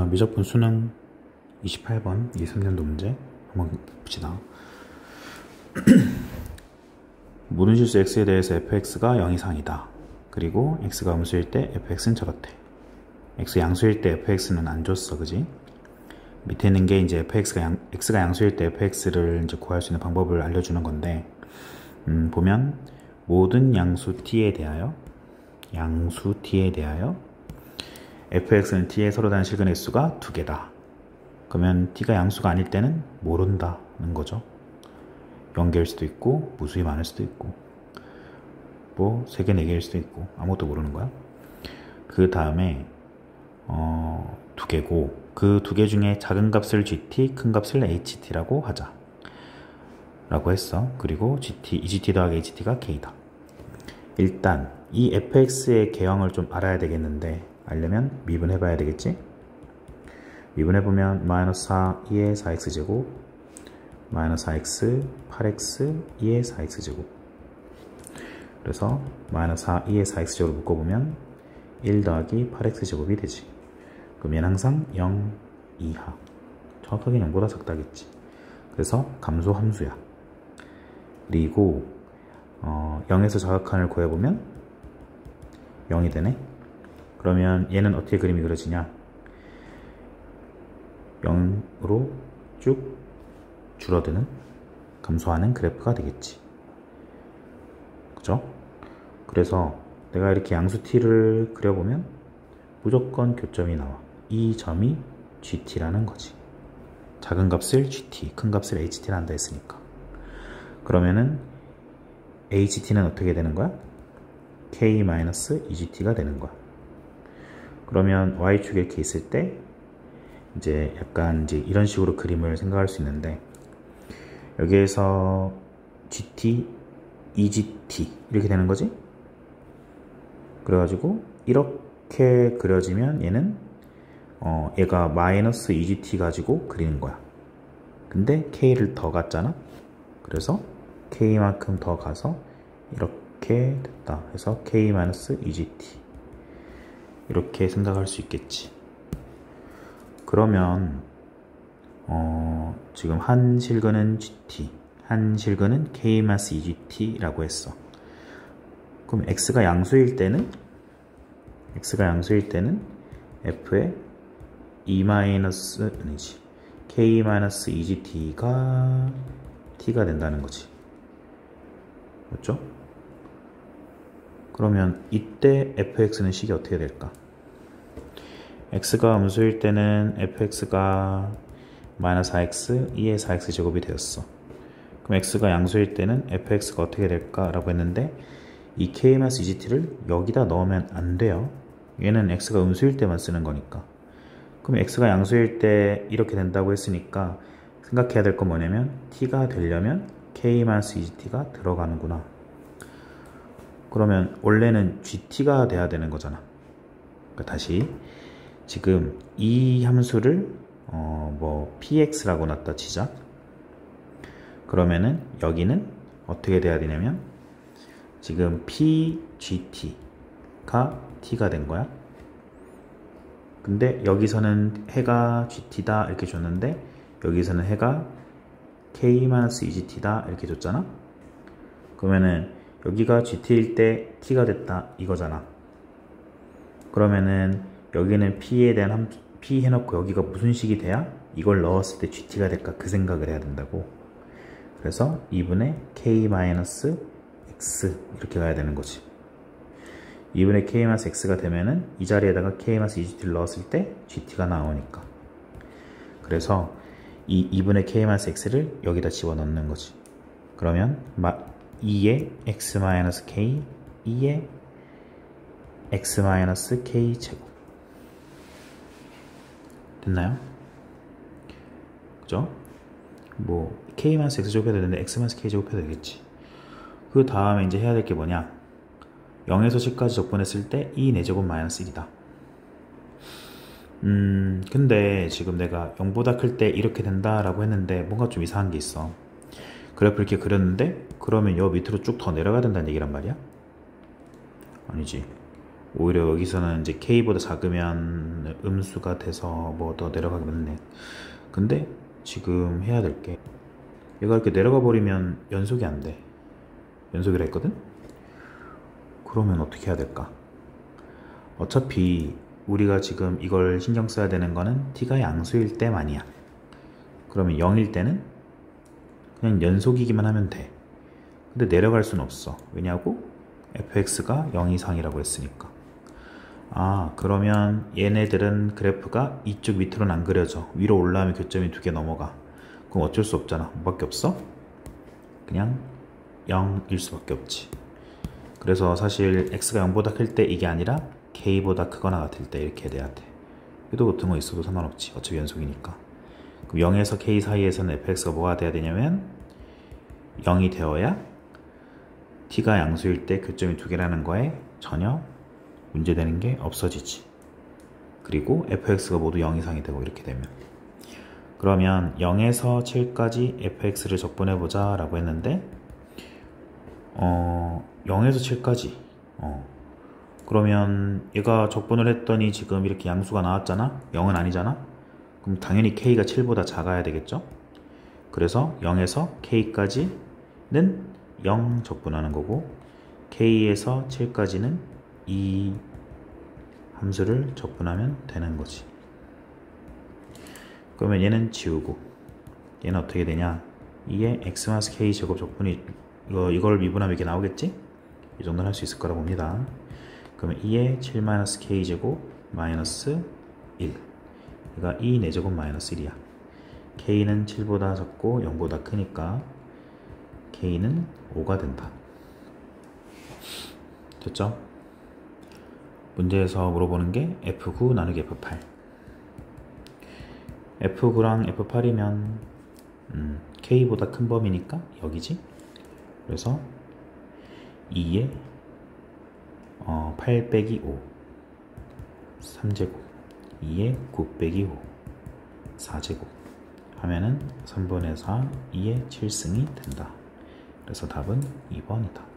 미적분 수능 28번 2000년도 문제 한번 봅시다. 모든 실수 x에 대해서 fx가 0 이상이다. 그리고 x가 음수일 때 fx는 저렇대. x 양수일 때 fx는 안 줬어, 그지? 밑에 있는 게 이제 x가 양수일 때 fx를 이제 구할 수 있는 방법을 알려주는 건데, 보면 모든 양수 t에 대하여 fx는 t의 서로 다른 실근 횟수가 2개다. 그러면 t가 양수가 아닐 때는 모른다는 거죠. 0개일 수도 있고 무수히 많을 수도 있고 뭐 3개, 4개일 수도 있고 아무것도 모르는 거야. 그 다음에 2개고 그 2개 중에 작은 값을 gt, 큰 값을 ht라고 하자 라고 했어. 그리고 gt 더하기 ht가 k다. 일단 이 fx의 개형을 좀 알아야 되겠는데, 알려면 미분해 봐야 되겠지? 미분해보면 마이너스 4, 2의 4x제곱 마이너스 4x, 8x, 2의 4x제곱. 그래서 마이너스 4, 2의 4x제곱을 묶어보면 1 더하기 8x제곱이 되지. 그럼 얘는 항상 0 이하, 정확하게 0보다 작다겠지. 그래서 감소 함수야. 그리고 0에서 자각한을 구해보면 0이 되네. 그러면 얘는 어떻게 그림이 그려지냐, 0으로 쭉 줄어드는, 감소하는 그래프가 되겠지. 그죠? 그래서 내가 이렇게 양수 t를 그려보면 무조건 교점이 나와. 이 점이 gt라는 거지. 작은 값을 gt, 큰 값을 ht라 한다 했으니까. 그러면은 ht는 어떻게 되는 거야? k-2gt가 되는 거야. 그러면 y축에 이렇게 있을 때 이제 약간 이제 이런 식으로 그림을 생각할 수 있는데, 여기에서 gt, egt 이렇게 되는 거지. 그래가지고 이렇게 그려지면 얘는 얘가 마이너스 egt 가지고 그리는 거야. 근데 k를 더 갔잖아. 그래서 k만큼 더 가서 이렇게 됐다 해서 k-egt 이렇게 생각할 수 있겠지. 그러면 지금 한 실근은 gt, 한 실근은 k-egt라고 했어. 그럼 x가 양수일 때는 f의 k-egt가 t가 된다는 거지. 맞죠? 그러면 이때 fx는 식이 어떻게 될까? x가 음수일 때는 fx가 마이너스 4x, 2의 4x 제곱이 되었어. 그럼 x가 양수일 때는 fx가 어떻게 될까? 라고 했는데, 이 k-egt를 여기다 넣으면 안 돼요. 얘는 x가 음수일 때만 쓰는 거니까. 그럼 x가 양수일 때 이렇게 된다고 했으니까 생각해야 될 건 뭐냐면, t가 되려면 k-egt가 들어가는구나. 그러면 원래는 gt가 돼야 되는 거잖아. 그러니까 다시 지금 이 함수를 px라고 놨다 치자. 그러면은 여기는 어떻게 돼야 되냐면, 지금 pgt가 t가 된 거야. 근데 여기서는 해가 gt다 이렇게 줬는데, 여기서는 해가 k-egt다 이렇게 줬잖아. 그러면은 여기가 gt일 때 t가 됐다 이거잖아. 그러면은 여기는 p에 대한 p 해놓고 여기가 무슨 식이 돼야 이걸 넣었을 때 gt가 될까, 그 생각을 해야 된다고. 그래서 2분의 k-x 이렇게 가야 되는 거지. 2분의 k-x가 되면은 이 자리에다가 k-egt를 넣었을 때 gt가 나오니까. 그래서 이 2분의 k-x를 여기다 집어넣는 거지. 그러면 2의 x-k, 2의 x-k 제곱 됐나요? 그죠? 뭐 k-x 제곱해도 되는데 x-k 제곱해도 되겠지. 그 다음에 이제 해야 될 게 뭐냐, 0에서 10까지 적분했을 때 2 4제곱 마이너스 1이다. 근데 지금 내가 0보다 클 때 이렇게 된다라고 했는데 뭔가 좀 이상한 게 있어. 그래프 이렇게 그렸는데, 그러면 여 밑으로 쭉 더 내려가야 된다는 얘기란 말이야? 아니지. 오히려 여기서는 이제 k보다 작으면 음수가 돼서 뭐 더 내려가겠네. 근데 지금 해야 될 게, 얘가 이렇게 내려가 버리면 연속이 안 돼. 연속이라 했거든? 그러면 어떻게 해야 될까? 어차피 우리가 지금 이걸 신경 써야 되는 거는 t가 양수일 때만이야. 그러면 0일 때는 그냥 연속이기만 하면 돼. 근데 내려갈 수는 없어. 왜냐고? fx가 0 이상이라고 했으니까. 아, 그러면 얘네들은 그래프가 이쪽 밑으로는 안 그려져. 위로 올라오면 교점이 2개 넘어가. 그럼 어쩔 수 없잖아. 뭐밖에 없어? 그냥 0일 수밖에 없지. 그래서 사실 x가 0보다 클 때 이게 아니라 k보다 크거나 같을 때 이렇게 돼야 돼. 표도 같은 거 있어도 상관없지. 어차피 연속이니까. 그럼 0에서 k 사이에서는 fx가 뭐가 돼야 되냐면 0이 되어야 t가 양수일 때 교점이 2개라는 거에 전혀 문제되는 게 없어지지. 그리고 fx가 모두 0 이상이 되고 이렇게 되면, 그러면 0에서 7까지 fx를 적분해보자 라고 했는데 0에서 7까지 그러면 얘가 적분을 했더니 지금 이렇게 양수가 나왔잖아. 0은 아니잖아. 그럼 당연히 k가 7보다 작아야 되겠죠. 그래서 0에서 k까지는 0 적분하는 거고, k에서 7까지는 이 함수를 적분하면 되는 거지. 그러면 얘는 지우고 얘는 어떻게 되냐, 2의 x-k 제곱 적분이 이걸 미분하면 이렇게 나오겠지? 이 정도는 할 수 있을 거라고 봅니다. 그러면 2의 7-k 제곱 마이너스 1, 얘가 2 4제곱 마이너스 1이야. k는 7보다 작고 0보다 크니까 k는 5가 된다. 됐죠? 문제에서 물어보는 게 F9 나누기 F8. F9랑 F8이면 K보다 큰 범위니까 여기지? 그래서 2에 8 빼기 5 3제곱, 2에 9 빼기 5 4제곱 하면은 3분의 4 2의 7승이 된다. 그래서 답은 2번이다.